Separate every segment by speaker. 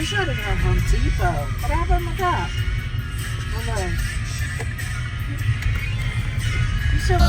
Speaker 1: We should have gone Home Depot. What happened with that? Hello. You should.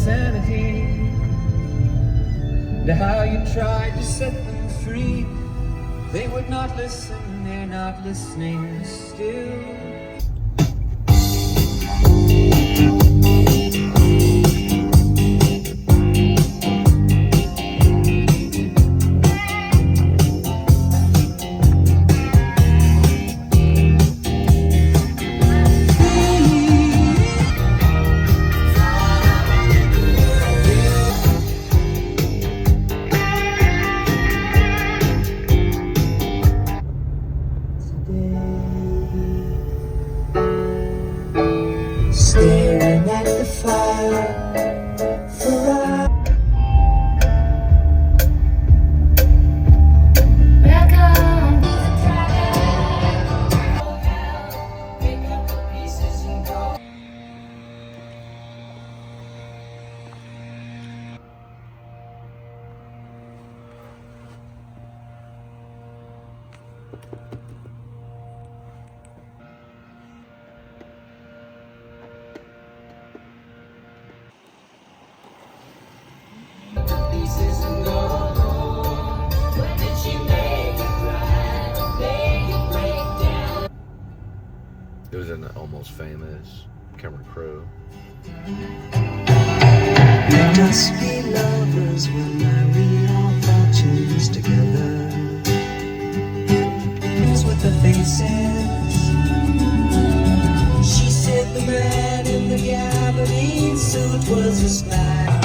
Speaker 2: Sanity, to how you tried to set them free. They would not listen, they're not listening still. Staring at the fire for hours. Welcome to the pick up the pieces and go.
Speaker 3: It was in the Almost Famous, Cameron Crowe.
Speaker 2: We must be lovers when marry our fortunes together. Who's with the faces? She said the man in the gabardine suit was his man.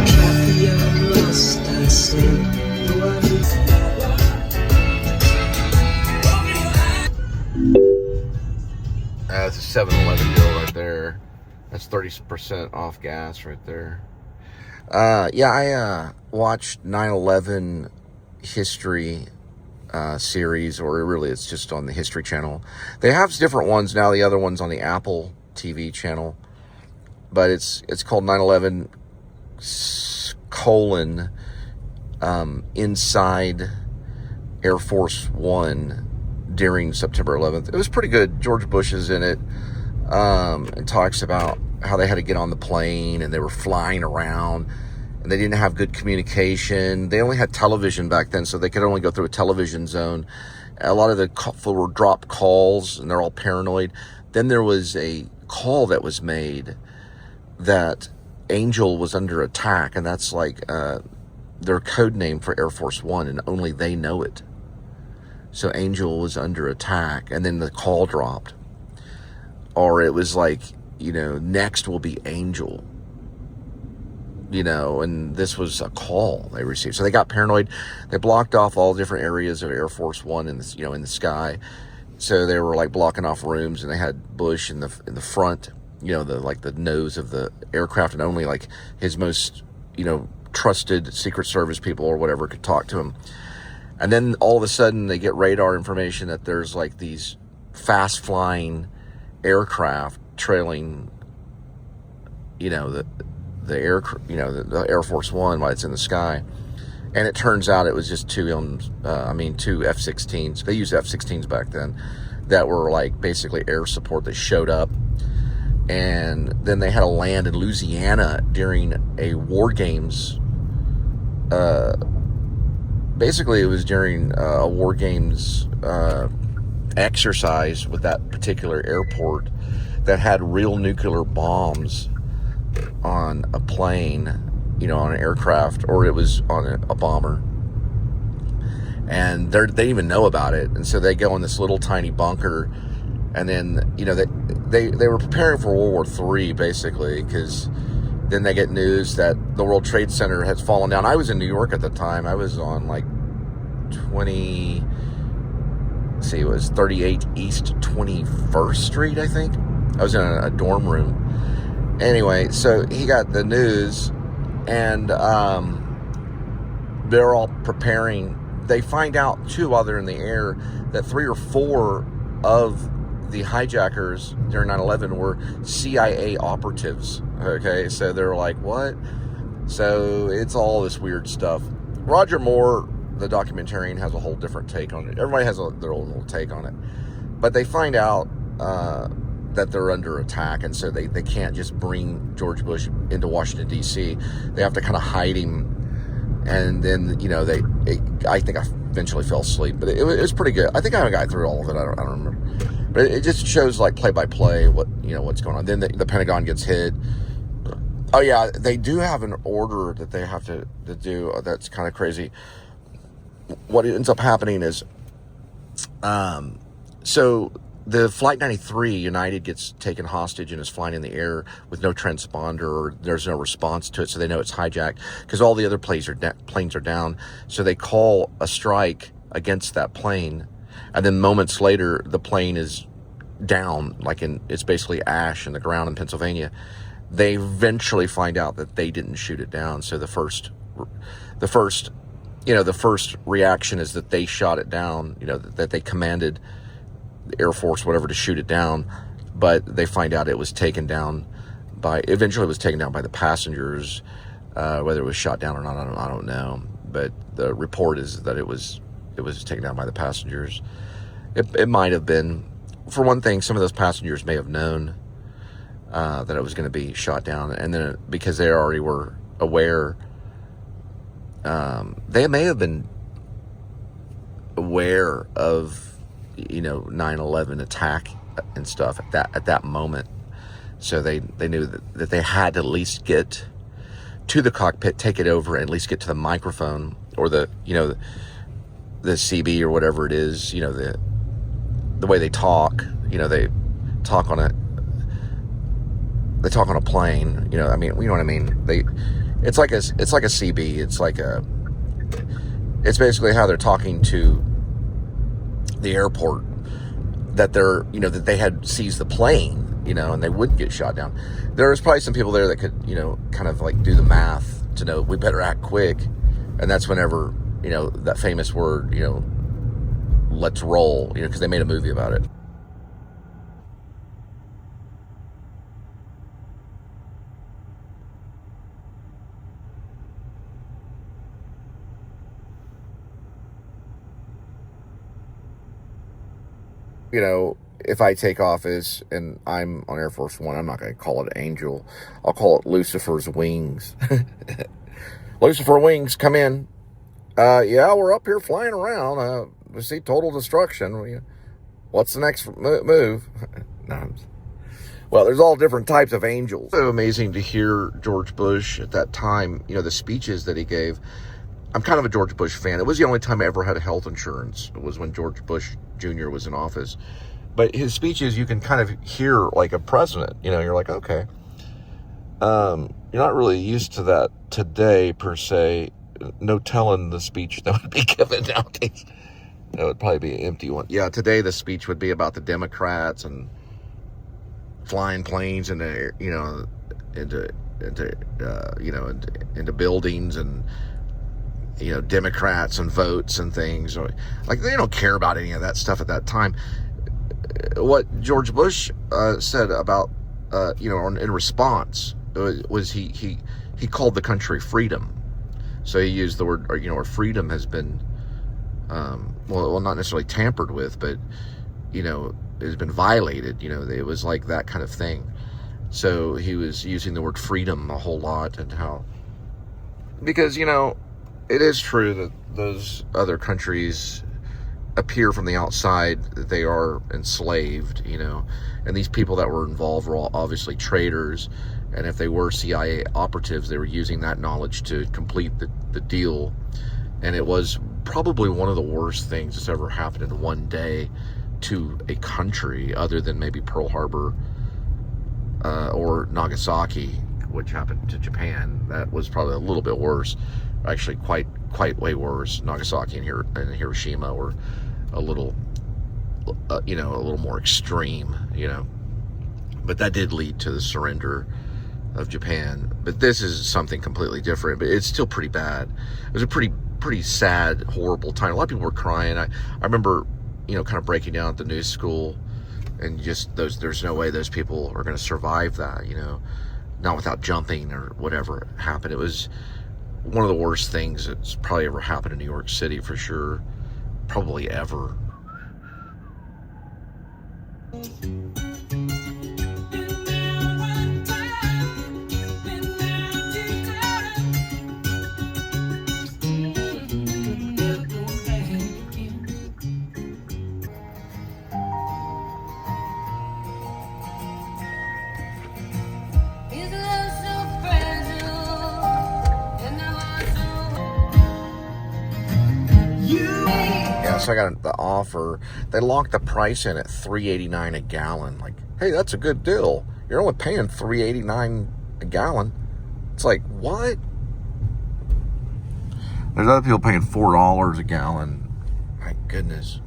Speaker 2: Kathy, I'm lost, I said.
Speaker 3: That's a 7-Eleven deal right there. That's 30% off gas right there. Yeah, I watched 9/11 history series, or really it's just on the History Channel. They have different ones now. The other one's on the Apple TV channel, but it's called 9/11 colon inside Air Force One during September 11th. It was pretty good. George Bush is in it, and talks about how they had to get on the plane and they were flying around and they didn't have good communication. They only had television back then, so they could only go through a television zone. A lot of the were dropped calls and they're all paranoid. Then there was a call that was made that Angel was under attack, and that's like their code name for Air Force One, and only they know it. So Angel was under attack, and then the call dropped. Or it was like, next will be Angel. And this was a call they received. So they got paranoid. They blocked off all different areas of Air Force One in the, in the sky. So they were like blocking off rooms, and they had Bush in the front, the nose of the aircraft, and only like his most, trusted Secret Service people or whatever could talk to him. And then all of a sudden they get radar information that there's like these fast flying aircraft trailing, the Air Force One while it's in the sky. And it turns out it was just two F-16s. They used F-16s back then that were like basically air support that showed up. And then they had to land in Louisiana during a war games. Basically, it was during a war games exercise with that particular airport that had real nuclear bombs on a plane, you know, on an aircraft, or it was on a bomber. And they didn't even know about it. And so they go in this little tiny bunker. And then, you know, they were preparing for World War III, basically, because then they get news that the World Trade Center has fallen down. I was in New York at the time. I was on like it was 38 East 21st Street, I think. I was in a dorm room. Anyway, so he got the news, and they're all preparing. They find out, too, while they're in the air, that 3 or 4 of the hijackers during 9/11 were CIA operatives. Okay, so they're like, what? So it's all this weird stuff. Roger Moore, the documentarian, has a whole different take on it. Everybody has their own little take on it. But they find out that they're under attack, and so they can't just bring George Bush into Washington, D.C. They have to kind of hide him. And then, you know, I think I eventually fell asleep, but it was pretty good. I think I got through all of it. I don't remember. But it just shows, like, play by play what's going on. Then the Pentagon gets hit. Oh yeah, they do have an order that they have to do. That's kind of crazy. What ends up happening is, so the Flight 93 United gets taken hostage and is flying in the air with no transponder, or there's no response to it, so they know it's hijacked because all the other planes are down. So they call a strike against that plane, and then moments later the plane is down, it's basically ash in the ground in Pennsylvania. They eventually find out that they didn't shoot it down. So the first reaction is that they shot it down, that they commanded the Air Force, whatever, to shoot it down. But they find out it was taken down eventually it was taken down by the passengers. Whether it was shot down or not, I don't know. But the report is that it was taken down by the passengers. It might have been, for one thing, some of those passengers may have known that it was going to be shot down, and then because they already were aware, they may have been aware of 9/11 attack and stuff at that moment. So they knew that they had to at least get to the cockpit, take it over, and at least get to the microphone or the CB or whatever it is, the way they talk. They talk on a plane, you know what I mean? It's like a CB. It's basically how they're talking to the airport, that that they had seized the plane, and they wouldn't get shot down. There was probably some people there that could, kind of like do the math to know we better act quick. And that's whenever, that famous word, let's roll, because they made a movie about it. If I take office and I'm on Air Force One, I'm not going to call it Angel. I'll call it Lucifer's Wings. Lucifer Wings, come in. Yeah, we're up here flying around. We see total destruction. What's the next move? No. Well, there's all different types of angels. So amazing to hear George Bush at that time, the speeches that he gave. I'm kind of a George Bush fan. It was the only time I ever had health insurance. It was when George Bush Jr. was in office. But his speeches, you can kind of hear like a president. You're like, okay. You're not really used to that today, per se. No telling the speech that would be given nowadays. That would probably be an empty one. Yeah, today the speech would be about the Democrats and flying planes into buildings, and Democrats and votes and things. Like, they don't care about any of that stuff at that time. What George Bush said about in response was he called the country freedom. So he used the word, freedom has been not necessarily tampered with, but has been violated. It was like that kind of thing. So he was using the word freedom a whole lot, and how, because it is true that those other countries appear from the outside that they are enslaved, you know. And these people that were involved were all obviously traitors, and if they were CIA operatives, they were using that knowledge to complete the deal. And it was probably one of the worst things that's ever happened in one day to a country, other than maybe Pearl Harbor or Nagasaki, which happened to Japan. That was probably a little bit worse. Actually, quite way worse. Nagasaki and Hiroshima were a little, you know, a little more extreme, you know. But that did lead to the surrender of Japan. But this is something completely different. But it's still pretty bad. It was a pretty sad, horrible time. A lot of people were crying. I remember, you know, kind of breaking down at the news school, and just there's no way those people are going to survive that, you know, not without jumping or whatever happened. It was one of the worst things that's probably ever happened in New York City, for sure. Probably ever. So I got the offer. They locked the price in at $3.89 a gallon. Like, hey, that's a good deal. You're only paying $3.89 a gallon. It's like, what? There's other people paying $4 a gallon. My goodness.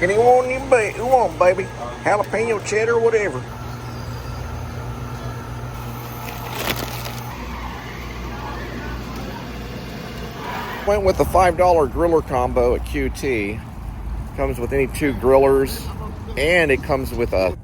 Speaker 3: Anyone you want, baby. Jalapeno, cheddar, whatever. Went with the $5 griller combo at QT. Comes with any 2 grillers, and it comes with a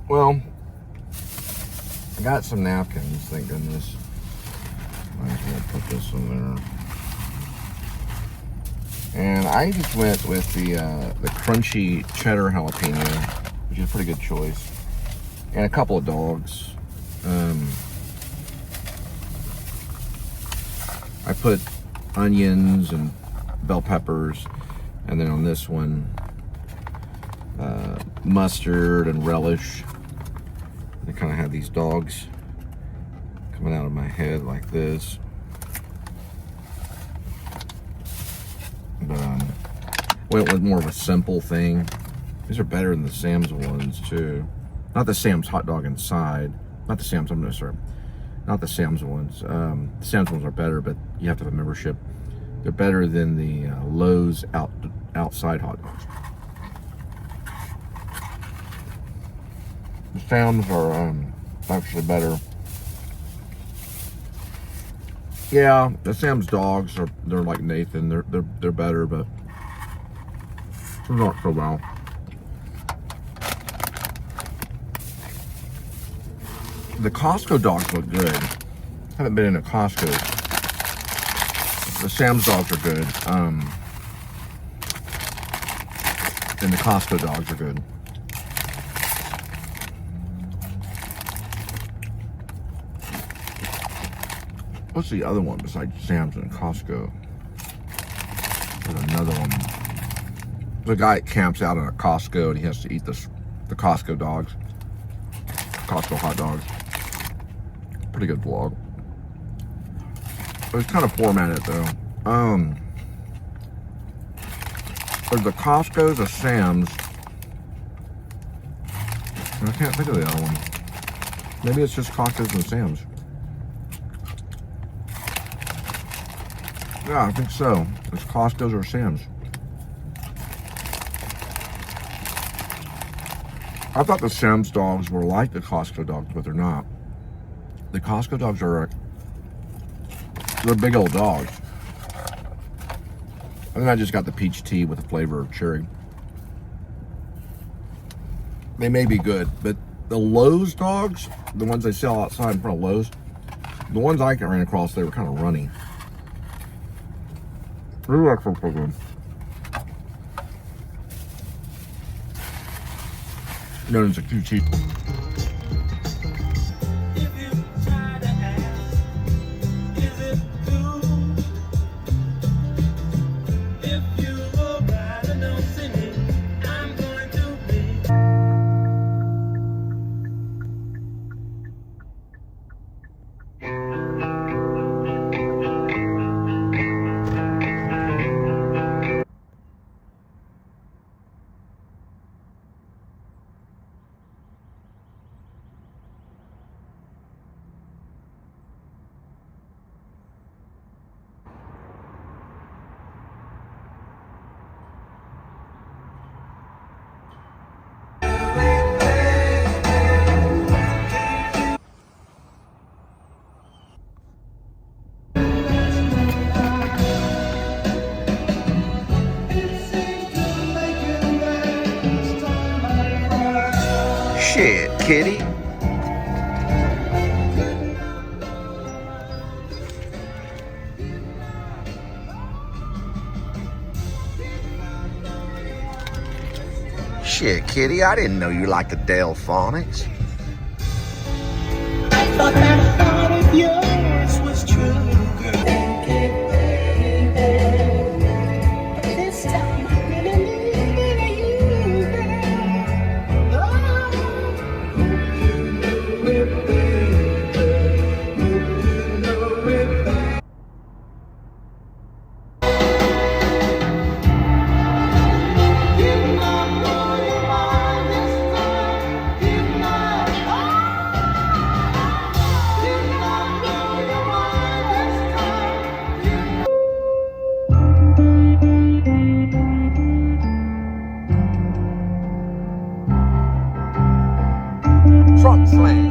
Speaker 3: well, I got some napkins, thank goodness. Might as well put this in there. And I just went with the crunchy cheddar jalapeno, which is a pretty good choice. And a couple of dogs. I put onions and bell peppers, and then on this one, mustard and relish. I kind of have these dogs coming out of my head like this. But went with more of a simple thing. These are better than the Sam's ones too. Not the Sam's hot dog inside. Not the Sam's, I'm sorry. Not the Sam's ones. The Sam's ones are better, but you have to have a membership. They're better than the Lowe's outside hot dogs. The Sam's are actually better. Yeah, the Sam's dogs they're like Nathan. They're better, but they're not so well. The Costco dogs look good. Haven't been in a Costco. The Sam's dogs are good. And the Costco dogs are good. What's the other one besides Sam's and Costco? There's another one. The guy camps out in a Costco and he has to eat the Costco dogs. Costco hot dogs. Pretty good vlog. It's kind of formatted though. There's the Costco's, the Sam's. And I can't think of the other one. Maybe it's just Costco's and Sam's. Yeah, I think so. It's Costco's or Sam's. I thought the Sam's dogs were like the Costco dogs, but they're not. The Costco dogs are, they're big old dogs. And then I just got the peach tea with the flavor of cherry. They may be good, but the Lowe's dogs, the ones they sell outside in front of Lowe's, the ones I ran across, they were kind of runny. Really excellent program. Known as a QT. Shit, kitty. Shit, kitty, I didn't know you liked the Delphonics.
Speaker 4: I thought that heart of yours was true. This time I'm really leaving you,
Speaker 3: Slam.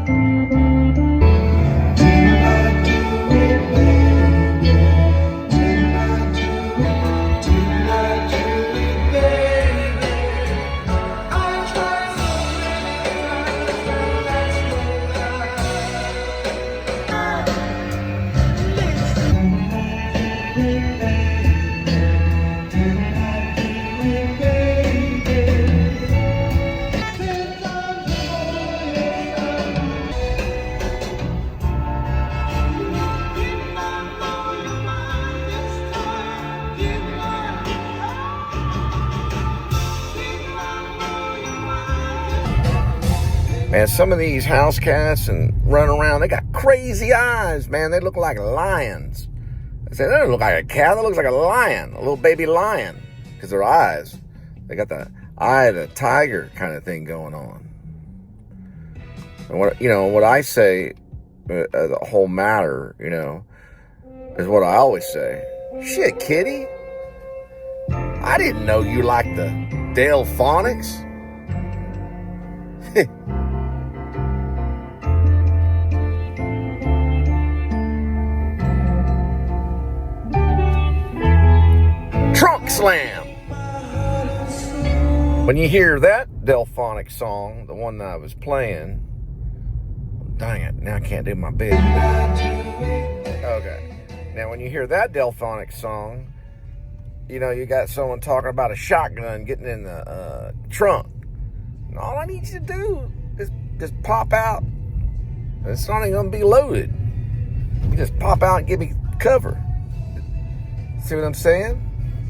Speaker 3: Man, some of these house cats and run around, they got crazy eyes, man. They look like lions. I said, that doesn't look like a cat. That looks like a lion, a little baby lion, because their eyes. They got the eye of the tiger kind of thing going on. And what I say, the whole matter, is what I always say. Shit, kitty. I didn't know you liked the Delphonics. Trunk Slam. When you hear that Delphonic song, the one that I was playing, dang it, now I can't do my bit. Okay. Now when you hear that Delphonic song, you got someone talking about a shotgun getting in the trunk. And all I need you to do is just pop out. It's not even going to be loaded. You just pop out and give me cover. See what I'm saying?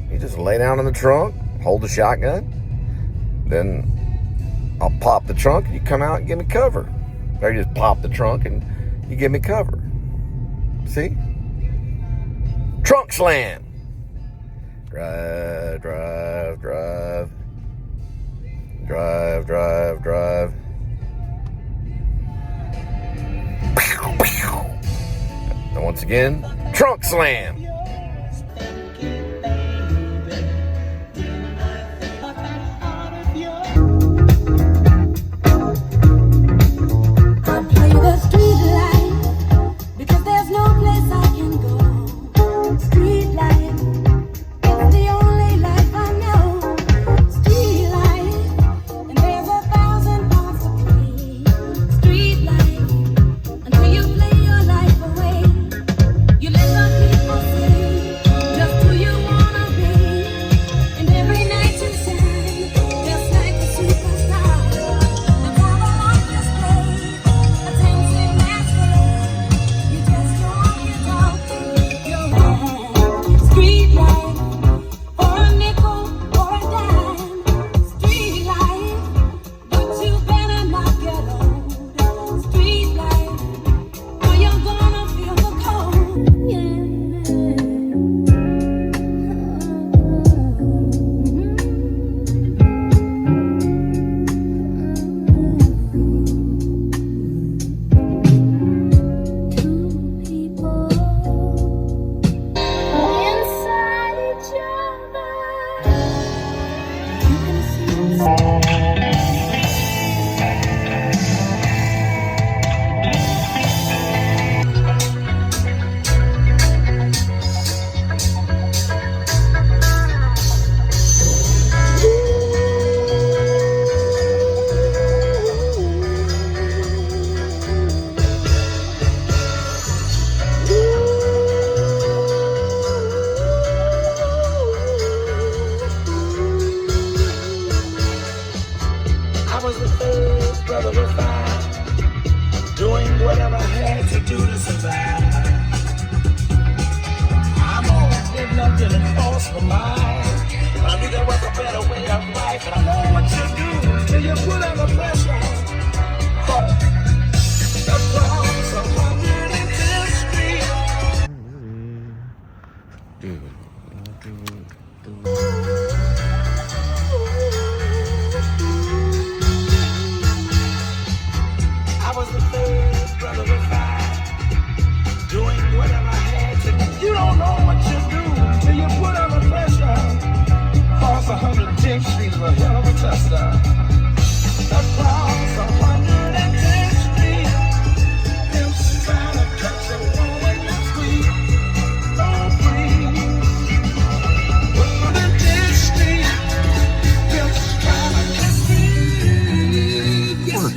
Speaker 3: You just lay down in the trunk, hold the shotgun, then I'll pop the trunk and you come out and give me cover. Or you just pop the trunk and you give me cover. See? Trunk Slam. Drive, drive, drive. Drive, drive, drive. Pow, pow. And once again, Trunk Slam.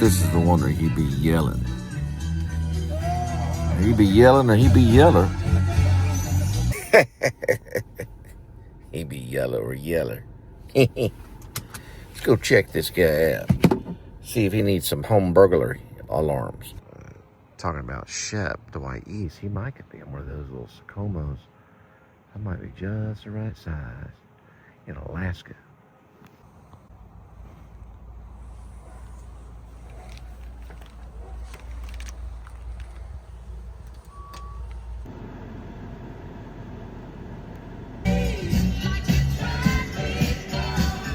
Speaker 3: this is the one where he be yelling. He be yelling or he be yeller. He be yeller or yeller. Let's go check this guy out. See if he needs some home burglary alarms. Talking about Shep, Dwight East, he might could be in one of those little Sacomos. That might be just the right size in Alaska.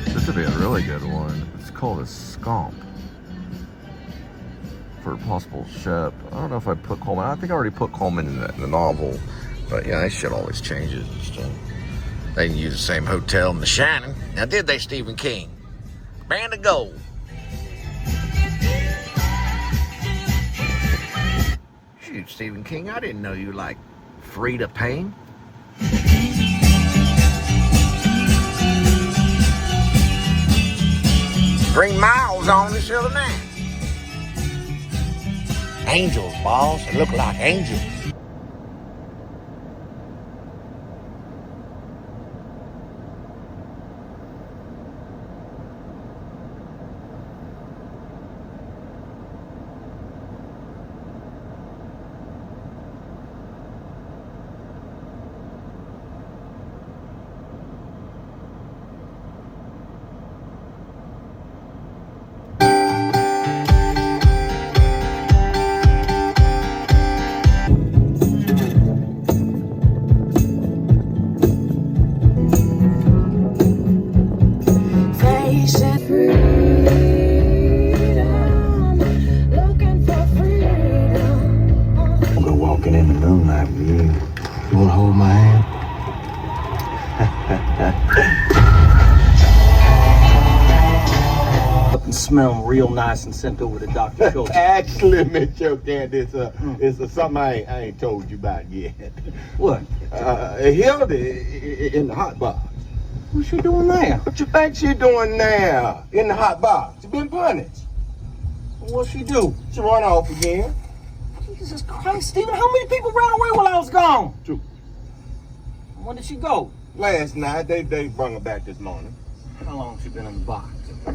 Speaker 3: This would be a really good one. It's called a Scomp. For a possible Shep. I don't know if I put Coleman. I think I already put Coleman in the novel. But yeah, that shit always changes and stuff. They didn't use the same hotel in The Shining. Now did they, Stephen King? Band of Gold. Shoot, Stephen King, I didn't know you like Frida Payne. 3 miles on this other night. Angels, boss. They look like angels.
Speaker 5: Smell real nice and sent over to Dr. Coach.
Speaker 6: Actually, Miss Chokan, it's something I ain't told you about yet.
Speaker 5: What?
Speaker 6: Hildy in the hot box.
Speaker 5: What's she doing there?
Speaker 6: What you think she doing now in the hot box? She been punished.
Speaker 5: What'd she do?
Speaker 6: She run off again.
Speaker 5: Jesus Christ, Stephen, how many people ran away while I was gone?
Speaker 6: 2.
Speaker 5: When did she go?
Speaker 6: Last night, they brought her back this morning.
Speaker 5: How long she been in the box?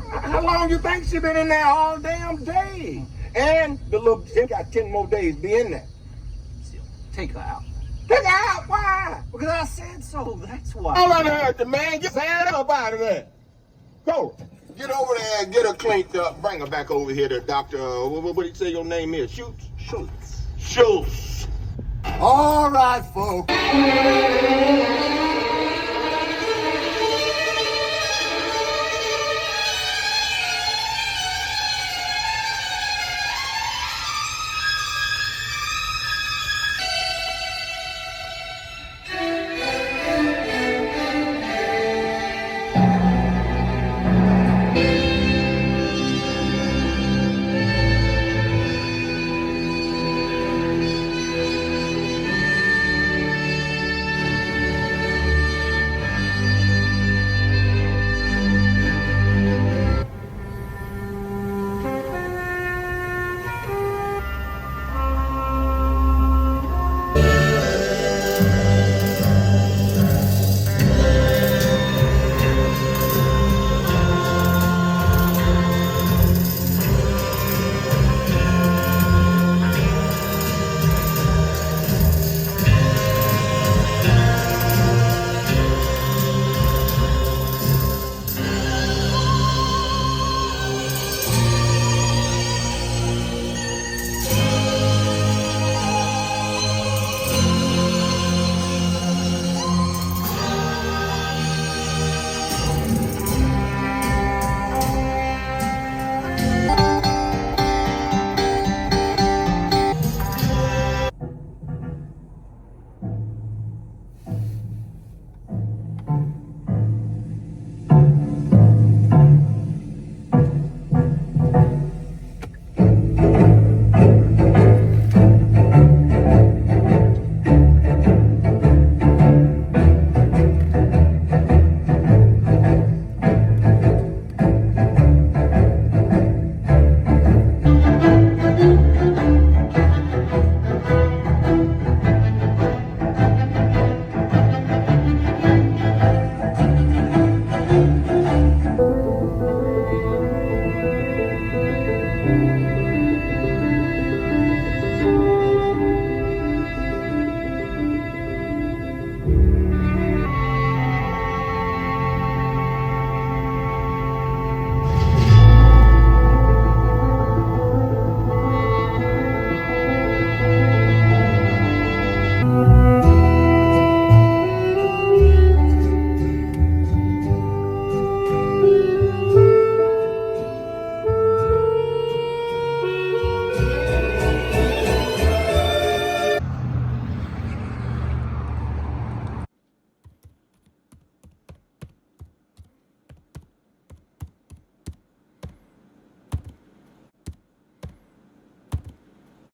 Speaker 6: How long you think she been in there all damn day? And the little she got 10 more days to be in there.
Speaker 5: Still, take her out.
Speaker 6: Take her out? Why?
Speaker 5: Because I said so, that's why.
Speaker 6: All I heard the man get sad up out of there. Go. Get over there and get her cleaned up. Bring her back over here to Dr. What do you say your name is? Schultz. Schultz. All right, folks.
Speaker 2: Thank